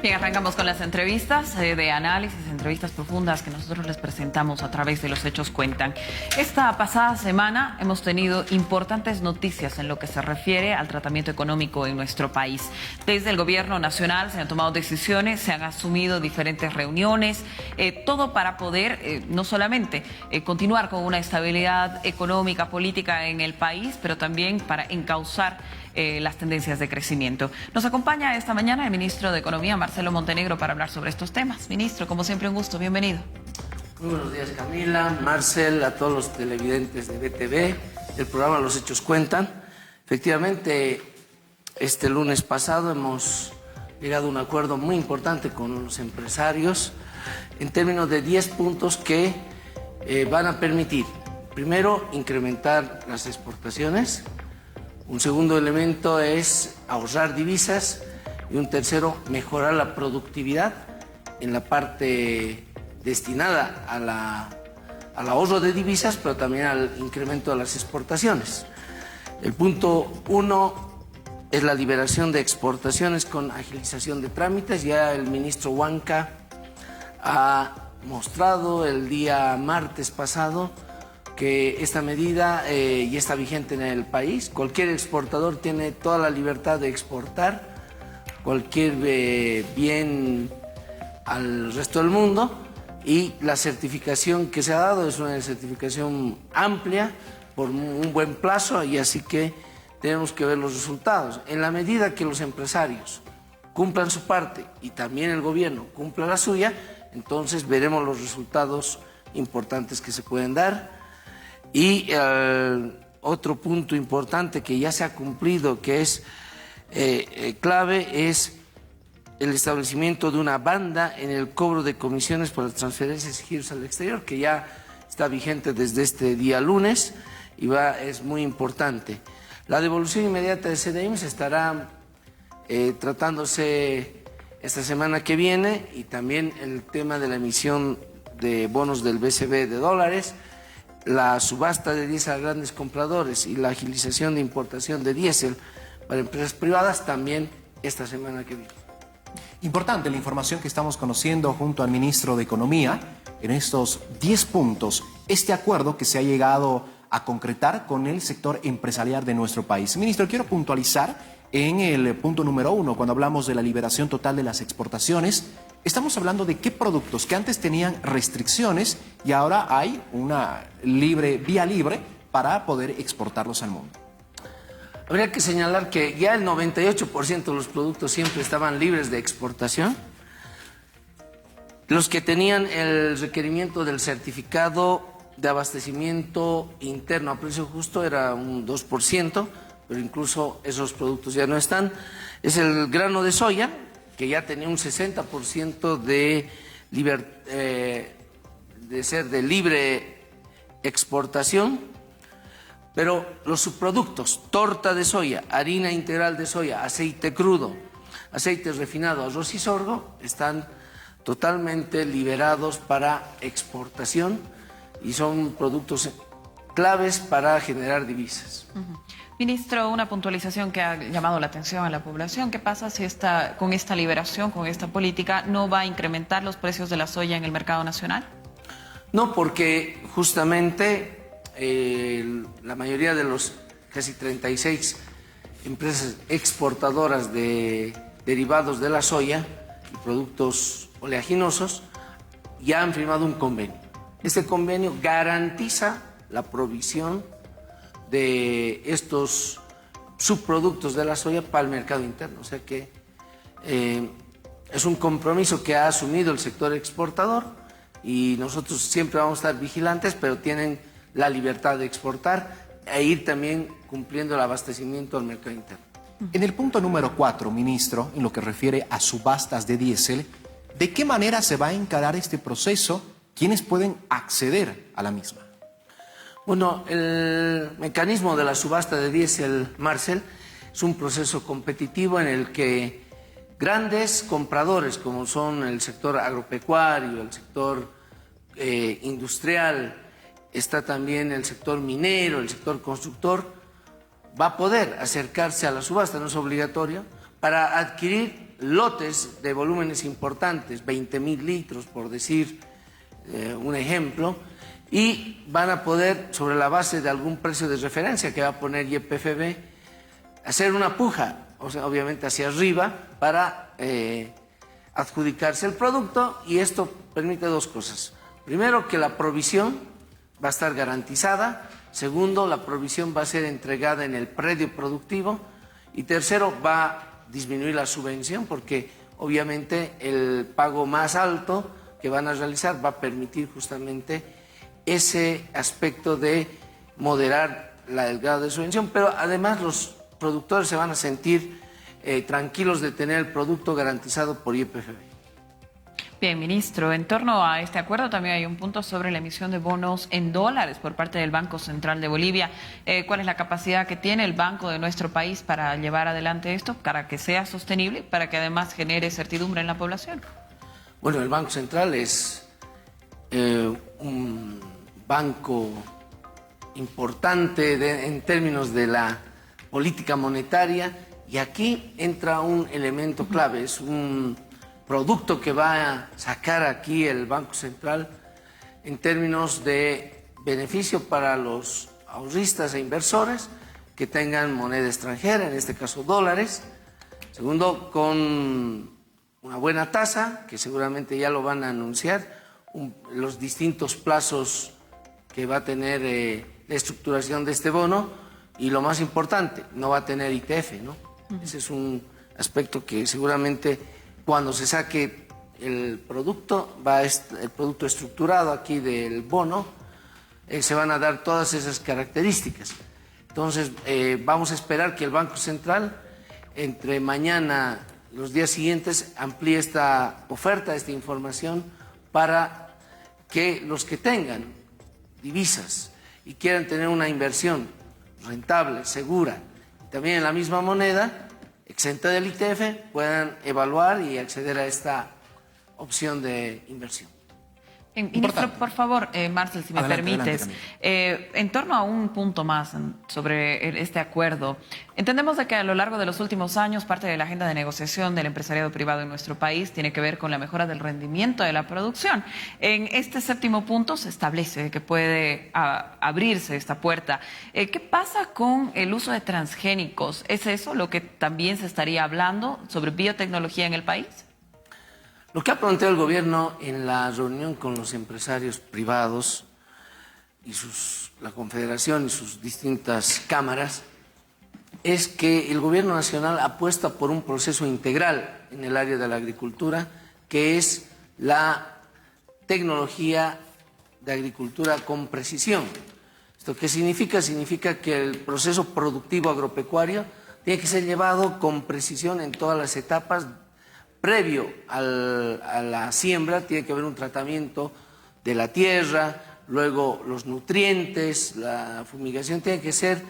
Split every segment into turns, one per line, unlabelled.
Bien, arrancamos con las entrevistas de análisis, entrevistas profundas que nosotros les presentamos a través de Los Hechos Cuentan. Esta pasada semana hemos tenido importantes noticias en lo que se refiere al tratamiento económico en nuestro país. Desde el gobierno nacional se han tomado decisiones, se han asumido diferentes reuniones, todo para poder no solamente continuar con una estabilidad económica, política en el país, pero también para encauzar las tendencias de crecimiento. Nos acompaña esta mañana el ministro de Economía, Marcelo Montenegro, para hablar sobre estos temas. Ministro, como siempre, un gusto. Bienvenido.
Muy buenos días, Camila, Marcel, a todos los televidentes de BTV, del programa Los Hechos Cuentan. Efectivamente, este lunes pasado hemos llegado a un acuerdo muy importante con los empresarios en términos de 10 puntos que van a permitir, primero, incrementar las exportaciones. Un segundo elemento es ahorrar divisas y un tercero, mejorar la productividad en la parte destinada al ahorro de divisas, pero también al incremento de las exportaciones. El punto 1 es la liberación de exportaciones con agilización de trámites. Ya el ministro Huanca ha mostrado el día martes pasado que esta medida ya está vigente en el país. Cualquier exportador tiene toda la libertad de exportar cualquier bien al resto del mundo, y la certificación que se ha dado es una certificación amplia por un buen plazo, y así que tenemos que ver los resultados. En la medida que los empresarios cumplan su parte y también el gobierno cumpla la suya, entonces veremos los resultados importantes que se pueden dar. Y otro punto importante que ya se ha cumplido, que es clave, es el establecimiento de una banda en el cobro de comisiones por las transferencias y giros al exterior, que ya está vigente desde este día lunes y es muy importante. La devolución inmediata de CDIMS estará tratándose esta semana que viene, y también el tema de la emisión de bonos del BCB de dólares, la subasta de diésel a grandes compradores y la agilización de importación de diésel para empresas privadas también esta semana que viene.
Importante la información que estamos conociendo junto al ministro de Economía en estos 10 puntos, este acuerdo que se ha llegado a concretar con el sector empresarial de nuestro país. Ministro, quiero puntualizar en el punto número 1, cuando hablamos de la liberación total de las exportaciones. Estamos hablando de qué productos que antes tenían restricciones y ahora hay una vía libre para poder exportarlos al mundo.
Habría que señalar que ya el 98% de los productos siempre estaban libres de exportación. Los que tenían el requerimiento del certificado de abastecimiento interno a precio justo era un 2%, pero incluso esos productos ya no están. Es el grano de soya, que ya tenía un 60% de ser de libre exportación, pero los subproductos, torta de soya, harina integral de soya, aceite crudo, aceite refinado, arroz y sorgo, están totalmente liberados para exportación y son productos claves para generar divisas.
Ministro, una puntualización que ha llamado la atención a la población. ¿Qué pasa si con esta liberación, con esta política, no va a incrementar los precios de la soya en el mercado nacional?
No, porque justamente la mayoría de los casi 36 empresas exportadoras de derivados de la soya y productos oleaginosos ya han firmado un convenio. Este convenio garantiza la provisión de estos subproductos de la soya para el mercado interno. O sea que es un compromiso que ha asumido el sector exportador y nosotros siempre vamos a estar vigilantes, pero tienen la libertad de exportar e ir también cumpliendo el abastecimiento al mercado interno.
En el punto número 4, ministro, en lo que refiere a subastas de diésel, ¿de qué manera se va a encarar este proceso? ¿Quiénes pueden acceder a la misma?
Bueno, el mecanismo de la subasta de diésel, Marcel, es un proceso competitivo en el que grandes compradores, como son el sector agropecuario, el sector industrial, está también el sector minero, el sector constructor, va a poder acercarse a la subasta, no es obligatorio, para adquirir lotes de volúmenes importantes, 20.000 litros, por decir un ejemplo, y van a poder, sobre la base de algún precio de referencia que va a poner YPFB, hacer una puja, o sea, obviamente hacia arriba, para adjudicarse el producto, y esto permite dos cosas. Primero, que la provisión va a estar garantizada. Segundo, la provisión va a ser entregada en el predio productivo. Y tercero, va a disminuir la subvención, porque obviamente el pago más alto que van a realizar va a permitir justamente ese aspecto de moderar el grado de subvención, pero además los productores se van a sentir tranquilos de tener el producto garantizado por YPFB.
Bien, ministro, en torno a este acuerdo también hay un punto sobre la emisión de bonos en dólares por parte del Banco Central de Bolivia. ¿Cuál es la capacidad que tiene el banco de nuestro país para llevar adelante esto, para que sea sostenible, para que además genere certidumbre en la población?
Bueno, el Banco Central es un banco importante en términos de la política monetaria, y aquí entra un elemento clave, es un producto que va a sacar aquí el Banco Central en términos de beneficio para los ahorristas e inversores que tengan moneda extranjera, en este caso dólares. Segundo, con una buena tasa, que seguramente ya lo van a anunciar, los distintos plazos que va a tener la estructuración de este bono, y lo más importante, no va a tener ITF, ¿no? Ese es un aspecto que seguramente cuando se saque el producto estructurado aquí del bono, se van a dar todas esas características. Entonces, vamos a esperar que el Banco Central, entre mañana, los días siguientes, amplíe esta oferta, esta información, para que los que tengan divisas y quieran tener una inversión rentable, segura, y también en la misma moneda, exenta del ITF, puedan evaluar y acceder a esta opción de inversión.
Ministro, por favor, Marcel, si me permites, en torno a un punto más sobre este acuerdo, entendemos de que a lo largo de los últimos años parte de la agenda de negociación del empresariado privado en nuestro país tiene que ver con la mejora del rendimiento de la producción. En este séptimo punto se establece que puede abrirse esta puerta. ¿Qué pasa con el uso de transgénicos? ¿Es eso lo que también se estaría hablando sobre biotecnología en el país?
Lo que ha planteado el gobierno en la reunión con los empresarios privados y la Confederación y sus distintas cámaras es que el gobierno nacional apuesta por un proceso integral en el área de la agricultura, que es la tecnología de agricultura con precisión. ¿Esto qué significa? Significa que el proceso productivo agropecuario tiene que ser llevado con precisión en todas las etapas. Previo a la siembra tiene que haber un tratamiento de la tierra, luego los nutrientes, la fumigación tiene que ser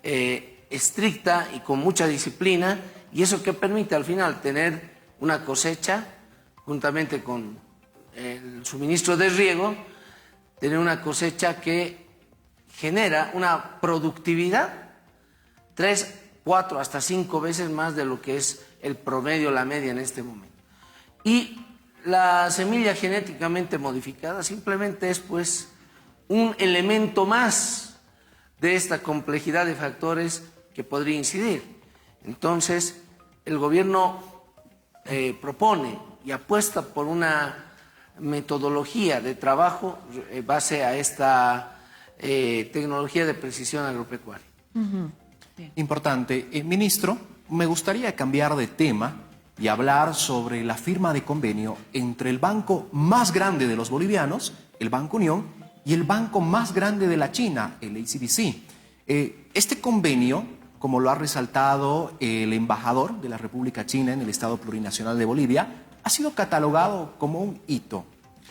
estricta y con mucha disciplina, y eso que permite al final tener una cosecha, juntamente con el suministro de riego, tener una cosecha que genera una productividad 3, 4, hasta 5 veces más de lo que es el promedio, la media en este momento. Y la semilla genéticamente modificada simplemente es pues un elemento más de esta complejidad de factores que podría incidir. Entonces, el gobierno propone y apuesta por una metodología de trabajo base a esta tecnología de precisión agropecuaria.
Importante. Ministro, me gustaría cambiar de tema y hablar sobre la firma de convenio entre el banco más grande de los bolivianos, el Banco Unión, y el banco más grande de la China, el HSBC. Este convenio, como lo ha resaltado el embajador de la República China en el Estado Plurinacional de Bolivia, ha sido catalogado como un hito.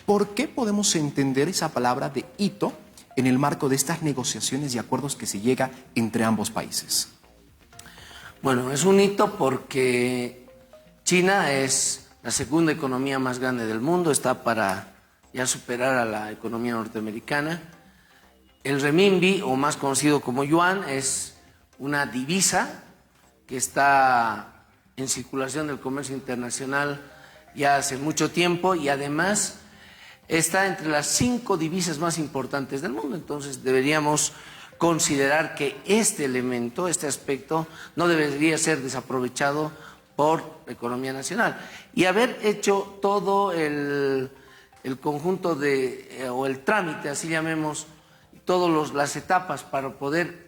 ¿Por qué podemos entender esa palabra de hito en el marco de estas negociaciones y acuerdos que se llega entre ambos países?
Bueno, es un hito porque China es la segunda economía más grande del mundo, está para ya superar a la economía norteamericana. El renminbi, o más conocido como yuan, es una divisa que está en circulación del comercio internacional ya hace mucho tiempo y además está entre las 5 divisas más importantes del mundo. Entonces deberíamos considerar que este elemento, este aspecto, no debería ser desaprovechado por la economía nacional. Y haber hecho todo el conjunto o el trámite, así llamemos, todas las etapas para poder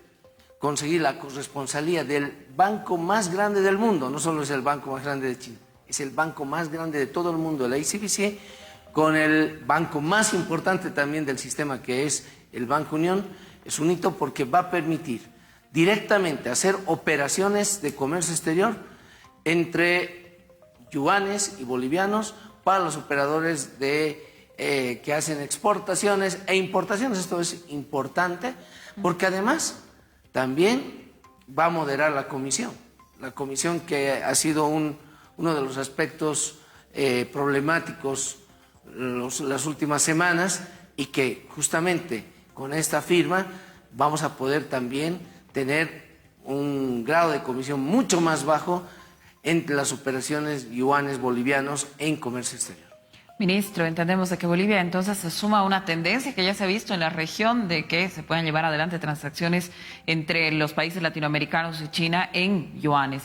conseguir la corresponsalía del banco más grande del mundo. No solo es el banco más grande de China, es el banco más grande de todo el mundo, el ICBC, con el banco más importante también del sistema, que es el Banco Unión. Es un hito porque va a permitir directamente hacer operaciones de comercio exterior entre yuanes y bolivianos para los operadores que hacen exportaciones e importaciones. Esto es importante porque además también va a moderar la comisión que ha sido uno de los aspectos problemáticos las últimas semanas, y que justamente con esta firma vamos a poder también tener un grado de comisión mucho más bajo entre las operaciones yuanes bolivianos en comercio exterior.
Ministro, entendemos de que Bolivia entonces se suma a una tendencia que ya se ha visto en la región de que se puedan llevar adelante transacciones entre los países latinoamericanos y China en yuanes.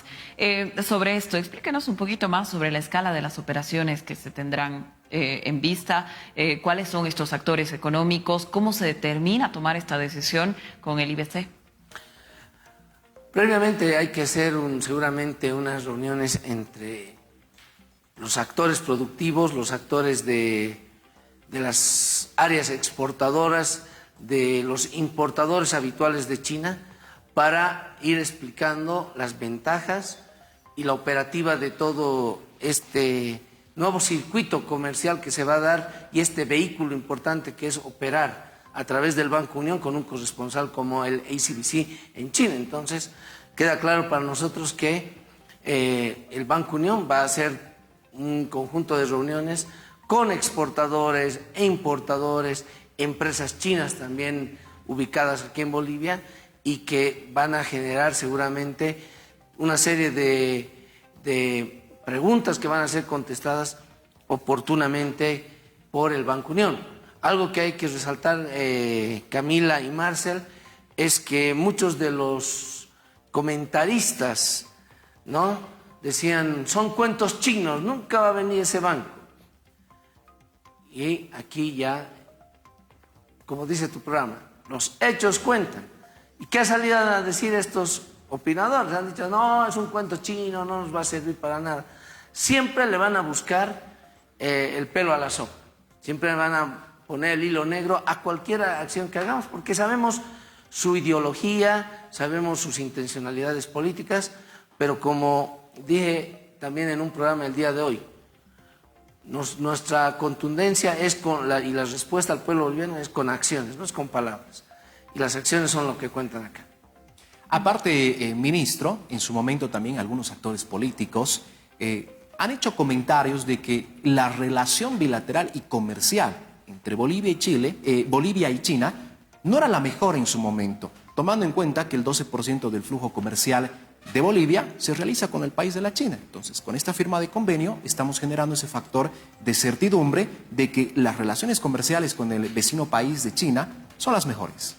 Sobre esto, explíquenos un poquito más sobre la escala de las operaciones que se tendrán en vista, cuáles son estos actores económicos, cómo se determina tomar esta decisión con el IBC.
Previamente hay que hacer seguramente unas reuniones entre los actores productivos, los actores de las áreas exportadoras, de los importadores habituales de China, para ir explicando las ventajas y la operativa de todo este nuevo circuito comercial que se va a dar, y este vehículo importante que es operar a través del Banco Unión con un corresponsal como el ICBC en China. Entonces queda claro para nosotros que el Banco Unión va a hacer un conjunto de reuniones con exportadores e importadores, empresas chinas también ubicadas aquí en Bolivia, y que van a generar seguramente una serie de preguntas que van a ser contestadas oportunamente por el Banco Unión. Algo que hay que resaltar, Camila y Marcel, es que muchos de los comentaristas, ¿no?, decían, son cuentos chinos, nunca va a venir ese banco. Y aquí ya, como dice tu programa, los hechos cuentan. ¿Y qué ha salido a decir estos opinadores? Han dicho, no, es un cuento chino, no nos va a servir para nada. Siempre le van a buscar el pelo a la sopa. Siempre van a poner el hilo negro a cualquier acción que hagamos, porque sabemos su ideología, sabemos sus intencionalidades políticas, pero como dije también en un programa el día de hoy, nuestra contundencia es y la respuesta al pueblo boliviano es con acciones, no es con palabras. Y las acciones son lo que cuentan acá.
Aparte, ministro, en su momento también algunos actores políticos han hecho comentarios de que la relación bilateral y comercial entre Bolivia y China no era la mejor en su momento, tomando en cuenta que el 12% del flujo comercial de Bolivia se realiza con el país de la China. Entonces, con esta firma de convenio estamos generando ese factor de certidumbre de que las relaciones comerciales con el vecino país de China son las mejores.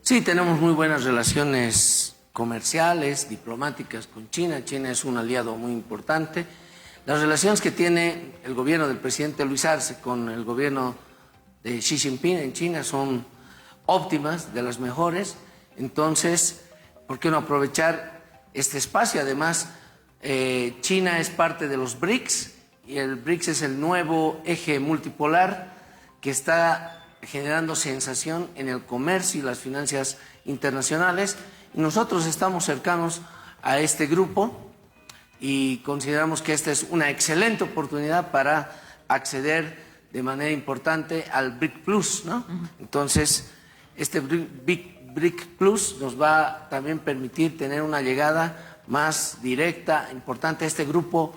Sí, tenemos muy buenas relaciones comerciales, diplomáticas con China. China es un aliado muy importante. Las relaciones que tiene el gobierno del presidente Luis Arce con el gobierno de Xi Jinping en China son óptimas, de las mejores. Entonces, ¿por qué no aprovechar este espacio? Además, China es parte de los BRICS, y el BRICS es el nuevo eje multipolar que está generando sensación en el comercio y las finanzas internacionales. Y nosotros estamos cercanos a este grupo y consideramos que esta es una excelente oportunidad para acceder de manera importante al BRIC Plus, ¿no? Entonces, este BRIC Plus nos va a también permitir tener una llegada más directa, importante a este grupo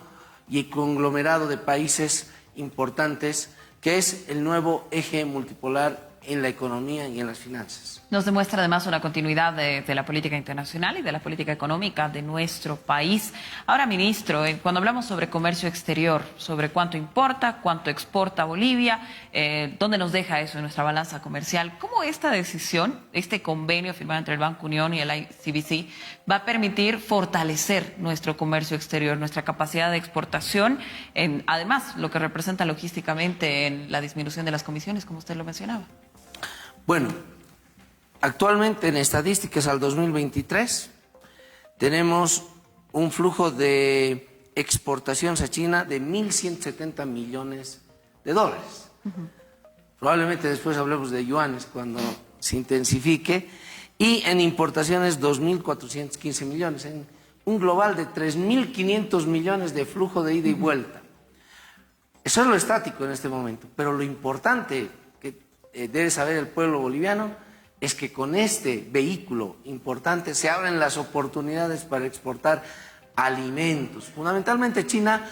y conglomerado de países importantes, que es el nuevo eje multipolar en la economía y en las finanzas.
Nos demuestra además una continuidad de la política internacional y de la política económica de nuestro país. Ahora, ministro, cuando hablamos sobre comercio exterior, sobre cuánto importa, cuánto exporta Bolivia, dónde nos deja eso en nuestra balanza comercial, ¿cómo esta decisión, este convenio firmado entre el Banco Unión y el ICBC va a permitir fortalecer nuestro comercio exterior, nuestra capacidad de exportación, además lo que representa logísticamente en la disminución de las comisiones, como usted lo mencionaba?
Bueno, actualmente en estadísticas al 2023 tenemos un flujo de exportaciones a China de 1.170 millones de dólares. Probablemente después hablemos de yuanes cuando se intensifique. Y en importaciones 2.415 millones, en un global de 3.500 millones de flujo de ida y vuelta. Eso es lo estático en este momento, pero lo importante debe saber el pueblo boliviano es que con este vehículo importante se abren las oportunidades para exportar alimentos. Fundamentalmente China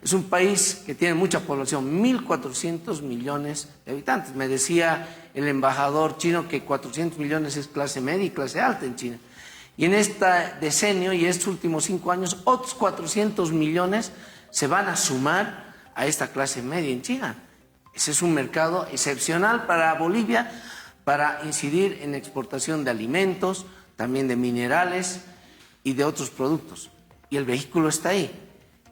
es un país que tiene mucha población, 1.400 millones de habitantes. Me decía el embajador chino que 400 millones es clase media y clase alta en China. Y en este decenio y estos últimos 5 años, otros 400 millones se van a sumar a esta clase media en China. Ese es un mercado excepcional para Bolivia para incidir en exportación de alimentos, también de minerales y de otros productos. Y el vehículo está ahí.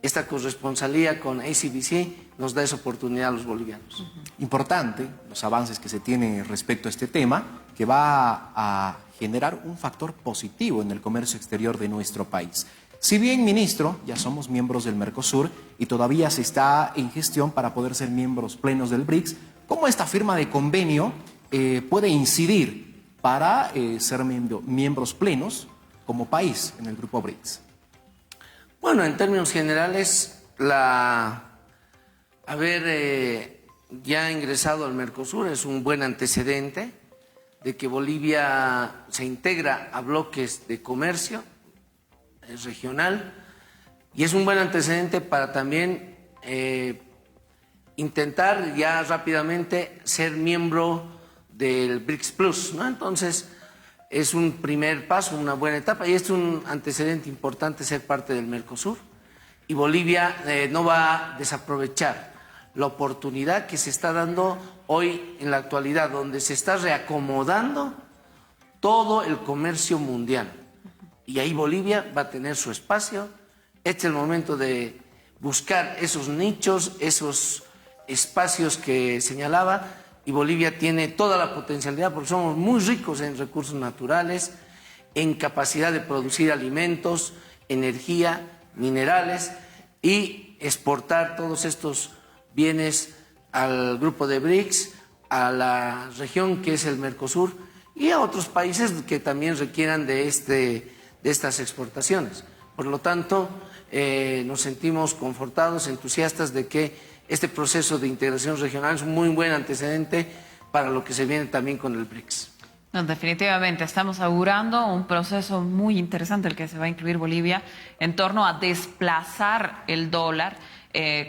Esta corresponsalía con ICBC nos da esa oportunidad a los bolivianos.
Importante los avances que se tienen respecto a este tema, que va a generar un factor positivo en el comercio exterior de nuestro país. Si bien, ministro, ya somos miembros del Mercosur y todavía se está en gestión para poder ser miembros plenos del BRICS, ¿cómo esta firma de convenio puede incidir para ser miembros plenos como país en el grupo BRICS?
Bueno, en términos generales, haber ya ingresado al Mercosur es un buen antecedente de que Bolivia se integra a bloques de comercio regional y es un buen antecedente para también intentar ya rápidamente ser miembro del BRICS Plus, ¿no? Entonces es un primer paso, una buena etapa y es un antecedente importante ser parte del Mercosur y Bolivia no va a desaprovechar la oportunidad que se está dando hoy en la actualidad, donde se está reacomodando todo el comercio mundial. Y ahí Bolivia va a tener su espacio. Este es el momento de buscar esos nichos, esos espacios que señalaba, y Bolivia tiene toda la potencialidad porque somos muy ricos en recursos naturales, en capacidad de producir alimentos, energía, minerales y exportar todos estos bienes al grupo de BRICS, a la región que es el Mercosur y a otros países que también requieran de estas exportaciones. Por lo tanto, nos sentimos confortados, entusiastas de que este proceso de integración regional es un muy buen antecedente para lo que se viene también con el BRICS.
No, definitivamente, estamos augurando un proceso muy interesante el que se va a incluir Bolivia en torno a desplazar el dólar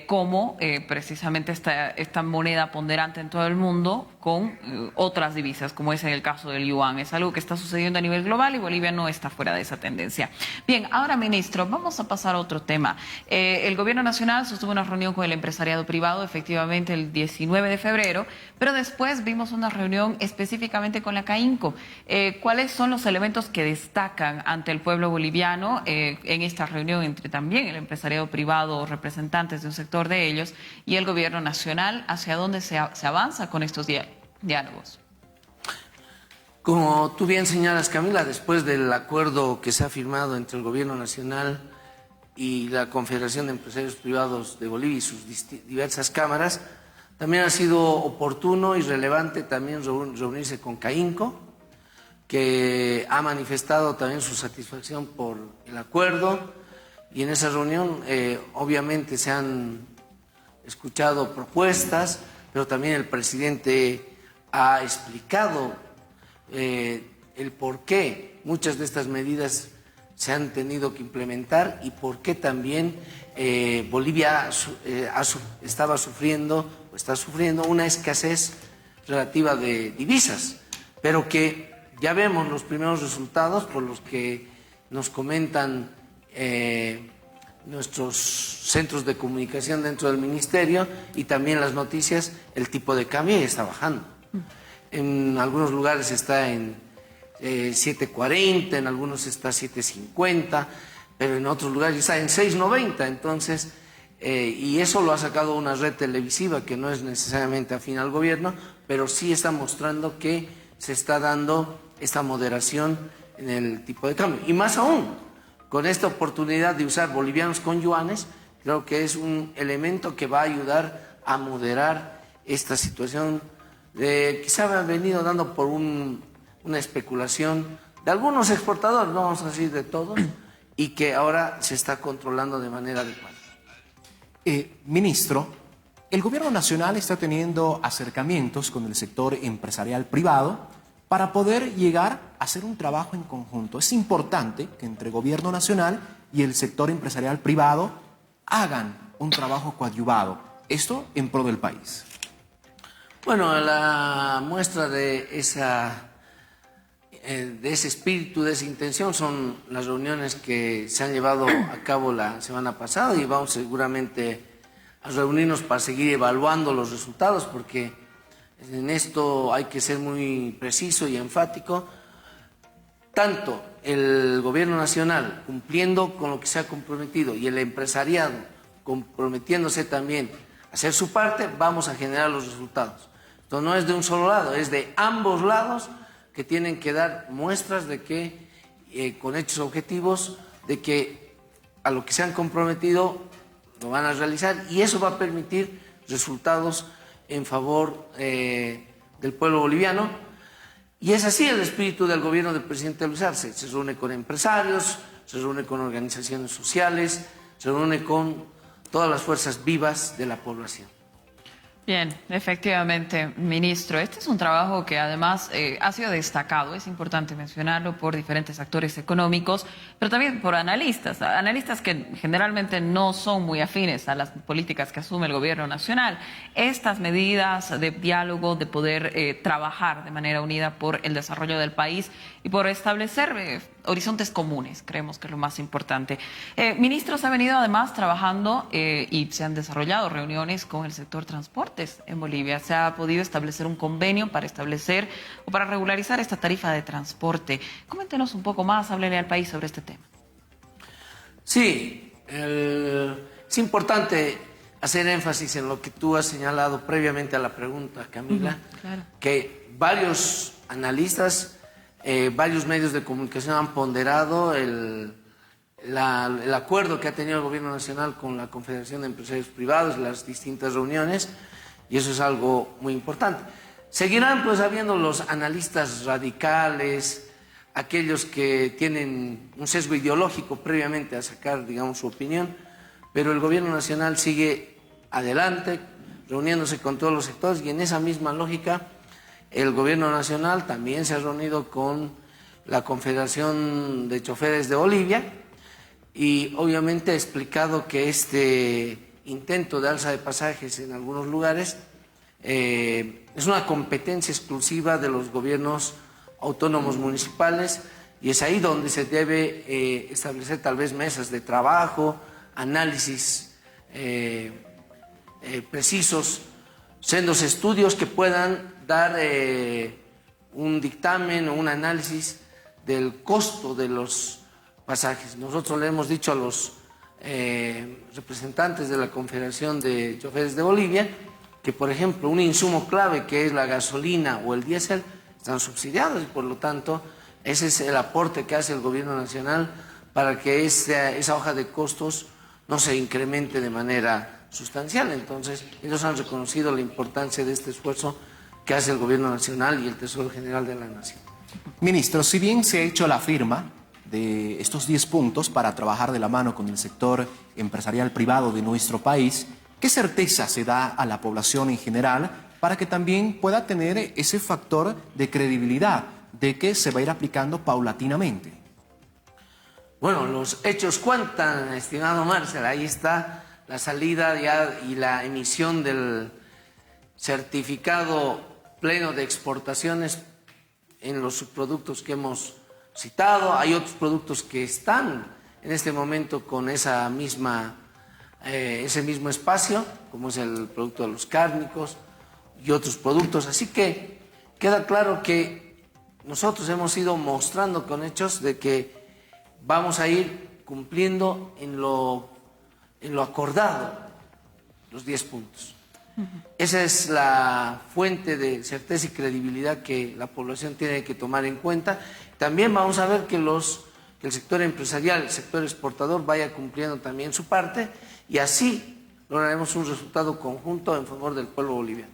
como precisamente esta moneda ponderante en todo el mundo con otras divisas, como es en el caso del yuan. Es algo que está sucediendo a nivel global y Bolivia no está fuera de esa tendencia. Bien, ahora, ministro, vamos a pasar a otro tema. El gobierno nacional sostuvo una reunión con el empresariado privado, efectivamente, el 19 de febrero, pero después vimos una reunión específicamente con la CAINCO. ¿Cuáles son los elementos que destacan ante el pueblo boliviano en esta reunión entre también el empresariado privado, representantes de un sector de ellos, y el gobierno nacional? ¿Hacia dónde se avanza con estos diálogos?
Como tú bien señalas, Camila, después del acuerdo que se ha firmado entre el gobierno nacional y la Confederación de Empresarios Privados de Bolivia y sus diversas cámaras, también ha sido oportuno y relevante también reunirse con CAINCO, que ha manifestado también su satisfacción por el acuerdo, y en esa reunión obviamente se han escuchado propuestas, pero también el presidente ha explicado el por qué muchas de estas medidas se han tenido que implementar y por qué también Bolivia está sufriendo una escasez relativa de divisas, pero que ya vemos los primeros resultados por los que nos comentan nuestros centros de comunicación dentro del ministerio y también las noticias. El tipo de cambio ya está bajando. En algunos lugares está en 7.40, en algunos está 7.50, pero en otros lugares está en 6.90. Entonces, y eso lo ha sacado una red televisiva que no es necesariamente afín al gobierno, pero sí está mostrando que se está dando esta moderación en el tipo de cambio. Y más aún, con esta oportunidad de usar bolivianos con yuanes, creo que es un elemento que va a ayudar a moderar esta situación quizá ha venido dando por una especulación de algunos exportadores, no vamos a decir de todos, y que ahora se está controlando de manera adecuada.
Ministro, el gobierno nacional está teniendo acercamientos con el sector empresarial privado para poder llegar a hacer un trabajo en conjunto. Es importante que entre gobierno nacional y el sector empresarial privado hagan un trabajo coadyuvado, esto en pro del país.
Bueno, la muestra de ese espíritu, de esa intención, son las reuniones que se han llevado a cabo la semana pasada y vamos seguramente a reunirnos para seguir evaluando los resultados, porque en esto hay que ser muy preciso y enfático. Tanto el gobierno nacional cumpliendo con lo que se ha comprometido y el empresariado comprometiéndose también a hacer su parte, vamos a generar los resultados. Esto no es de un solo lado, es de ambos lados que tienen que dar muestras de que, con hechos objetivos, de que a lo que se han comprometido lo van a realizar y eso va a permitir resultados en favor del pueblo boliviano. Y es así el espíritu del gobierno del presidente Luis Arce. Se reúne con empresarios, se reúne con organizaciones sociales, se reúne con todas las fuerzas vivas de la población.
Bien, efectivamente, ministro. Este es un trabajo que además ha sido destacado, es importante mencionarlo, por diferentes actores económicos, pero también por analistas que generalmente no son muy afines a las políticas que asume el gobierno nacional. Estas medidas de diálogo, de poder trabajar de manera unida por el desarrollo del país y por establecer horizontes comunes, creemos que es lo más importante. Ministro, se ha venido además trabajando y se han desarrollado reuniones con el sector transportes en Bolivia. Se ha podido establecer un convenio para establecer o para regularizar esta tarifa de transporte. Coméntenos un poco más, háblele al país sobre este tema.
Sí, es importante hacer énfasis en lo que tú has señalado previamente a la pregunta, Camila,
claro.
Que varios analistas, varios medios de comunicación han ponderado el acuerdo que ha tenido el gobierno nacional con la Confederación de Empresarios Privados, las distintas reuniones, y eso es algo muy importante. Seguirán pues habiendo los analistas radicales, aquellos que tienen un sesgo ideológico previamente a sacar, digamos, su opinión, pero el gobierno nacional sigue adelante, reuniéndose con todos los sectores, y en esa misma lógica el gobierno nacional también se ha reunido con la Confederación de Choferes de Bolivia y obviamente ha explicado que este intento de alza de pasajes en algunos lugares es una competencia exclusiva de los gobiernos autónomos municipales y es ahí donde se debe establecer tal vez mesas de trabajo, análisis precisos, sendos estudios que puedan dar un dictamen o un análisis del costo de los pasajes. Nosotros le hemos dicho a los representantes de la Confederación de Choferes de Bolivia que, por ejemplo, un insumo clave que es la gasolina o el diésel están subsidiados y por lo tanto ese es el aporte que hace el gobierno nacional para que esa hoja de costos no se incremente de manera sustancial. Entonces ellos han reconocido la importancia de este esfuerzo que hace el gobierno nacional y el Tesoro General de la Nación.
Ministro, si bien se ha hecho la firma de estos 10 puntos para trabajar de la mano con el sector empresarial privado de nuestro país, ¿qué certeza se da a la población en general para que también pueda tener ese factor de credibilidad de que se va a ir aplicando paulatinamente?
Bueno, los hechos cuentan, estimado Marcel. Ahí está la salida ya y la emisión del certificado pleno de exportaciones en los subproductos que hemos citado. Hay otros productos que están en este momento con ese mismo espacio, como es el producto de los cárnicos y otros productos. Así que queda claro que nosotros hemos ido mostrando con hechos de que vamos a ir cumpliendo en lo acordado, los 10 puntos. Esa es la fuente de certeza y credibilidad que la población tiene que tomar en cuenta. También vamos a ver que el sector empresarial, el sector exportador vaya cumpliendo también su parte y así lograremos un resultado conjunto en favor del pueblo boliviano.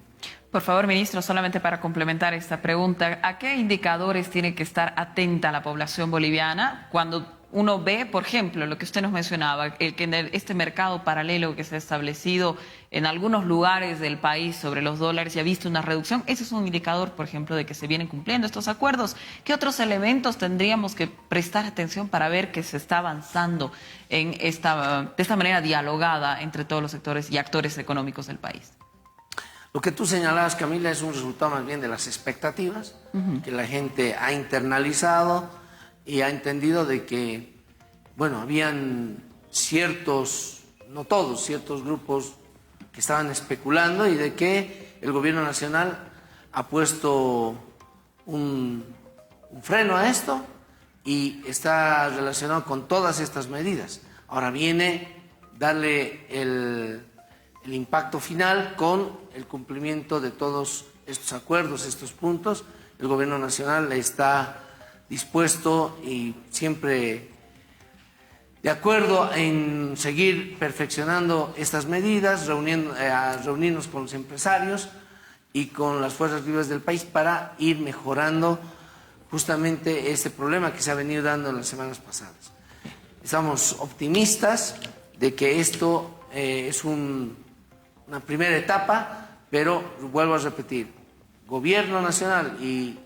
Por favor, ministro, solamente para complementar esta pregunta, ¿a qué indicadores tiene que estar atenta la población boliviana cuando uno ve, por ejemplo, lo que usted nos mencionaba, este mercado paralelo que se ha establecido en algunos lugares del país sobre los dólares y ha visto una reducción? Ese es un indicador, por ejemplo, de que se vienen cumpliendo estos acuerdos. ¿Qué otros elementos tendríamos que prestar atención para ver que se está avanzando de esta manera dialogada entre todos los sectores y actores económicos del país?
Lo que tú señalabas, Camila, es un resultado más bien de las expectativas que la gente ha internalizado y ha entendido de que, bueno, habían ciertos, no todos, ciertos grupos que estaban especulando y de que el gobierno nacional ha puesto un freno a esto y está relacionado con todas estas medidas. Ahora viene darle el impacto final con el cumplimiento de todos estos acuerdos, estos puntos. El gobierno nacional está dispuesto y siempre de acuerdo en seguir perfeccionando estas medidas, reunirnos con los empresarios y con las fuerzas vivas del país para ir mejorando justamente este problema que se ha venido dando en las semanas pasadas. Estamos optimistas de que esto es una primera etapa, pero vuelvo a repetir, gobierno nacional y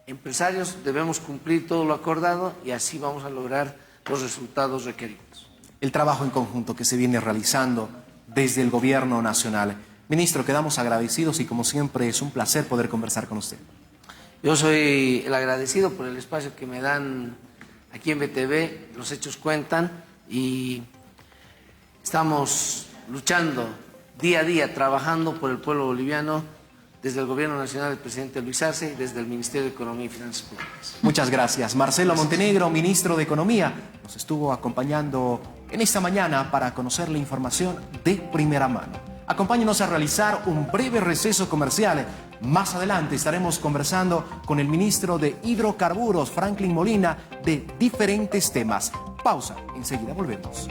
empresarios debemos cumplir todo lo acordado y así vamos a lograr los resultados requeridos.
El trabajo en conjunto que se viene realizando desde el gobierno nacional. Ministro, quedamos agradecidos y como siempre es un placer poder conversar con usted.
Yo soy el agradecido por el espacio que me dan aquí en BTV, los hechos cuentan y estamos luchando día a día, trabajando por el pueblo boliviano desde el Gobierno Nacional del presidente Luis Arce y desde el Ministerio de Economía y Finanzas Públicas.
Muchas gracias. Marcelo Montenegro, ministro de Economía, nos estuvo acompañando en esta mañana para conocer la información de primera mano. Acompáñenos a realizar un breve receso comercial. Más adelante estaremos conversando con el ministro de Hidrocarburos, Franklin Molina, de diferentes temas. Pausa, enseguida volvemos.